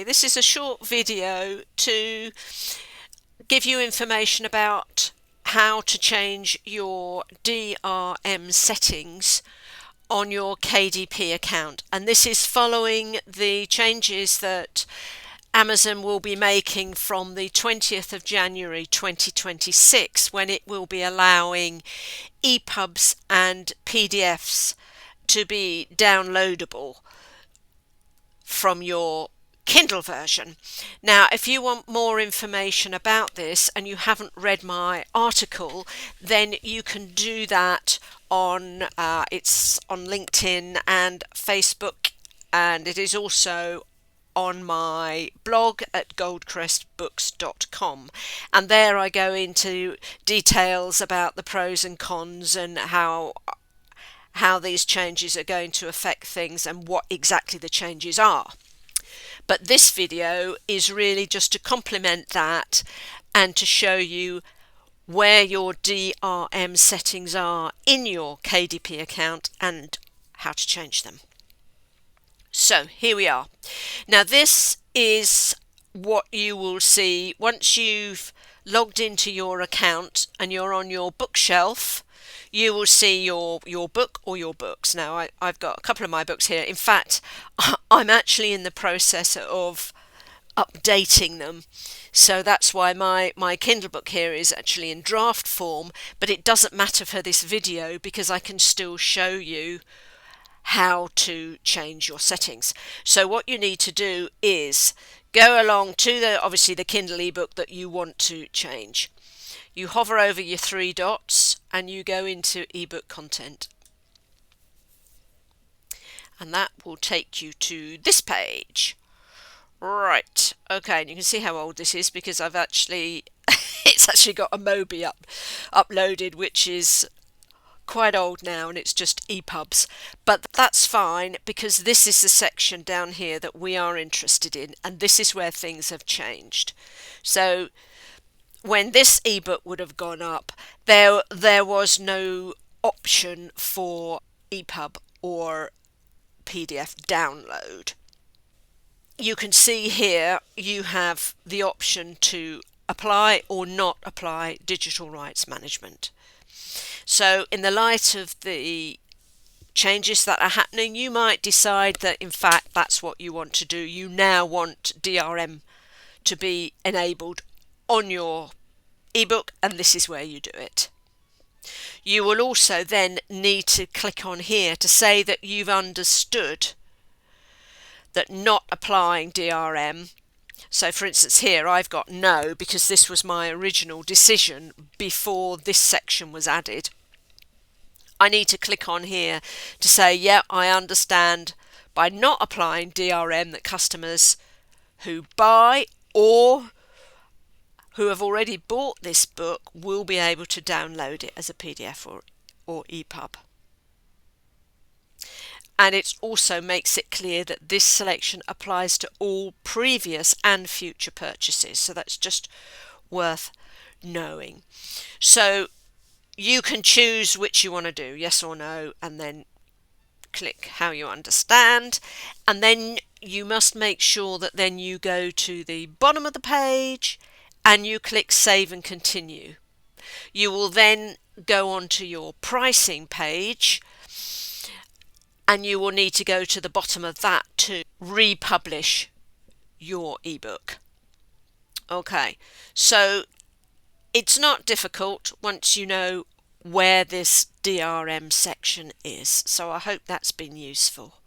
This is a short video to give you information about how to change your DRM settings on your KDP account, and this is following the changes that Amazon will be making from the 20th of January 2026, when it will be allowing EPUBs and PDFs to be downloadable from your Kindle version. Now, if you want more information about this and you haven't read my article, then you can do that on it's on LinkedIn and Facebook, and it is also on my blog at goldcrestbooks.com, and there I go into details about the pros and cons and how these changes are going to affect things and what exactly the changes are. But this video is really just to complement that and to show you where your DRM settings are in your KDP account and how to change them. So here we are. Now this is what you will see once you've logged into your account and you're on your bookshelf. You will see your book or your books. Now I've got a couple of my books here. In fact, I'm actually in the process of updating them, so that's why my Kindle book here is actually in draft form, but it doesn't matter for this video because I can still show you how to change your settings. So what you need to do is go along to obviously the Kindle ebook that you want to change. You hover over your three dots and you go into ebook content, and that will take you to this page. Right, okay, and you can see how old this is because I've actually it's actually got a Mobi uploaded, which is quite old now, and it's just EPUBs, but that's fine because this is the section down here that we are interested in, and this is where things have changed. So when this ebook would have gone up, there was no option for EPUB or PDF download. You can see here you have the option to apply or not apply digital rights management. So in the light of the changes that are happening, you might decide that in fact that's what you want to do. You now want DRM to be enabled on your ebook, and this is where you do it. You will also then need to click on here to say that you've understood that not applying DRM. So for instance here I've got no because this was my original decision before this section was added. I need to click on here to say, yeah, I understand by not applying DRM that customers who buy or who have already bought this book will be able to download it as a PDF or EPUB. And it also makes it clear that this selection applies to all previous and future purchases. So that's just worth knowing. So you can choose which you want to do, yes or no, and then click how you understand. And then you must make sure that then you go to the bottom of the page and you click Save and Continue. You will then go on to your pricing page, and you will need to go to the bottom of that to republish your ebook. Okay, so it's not difficult once you know where this DRM section is. So I hope that's been useful.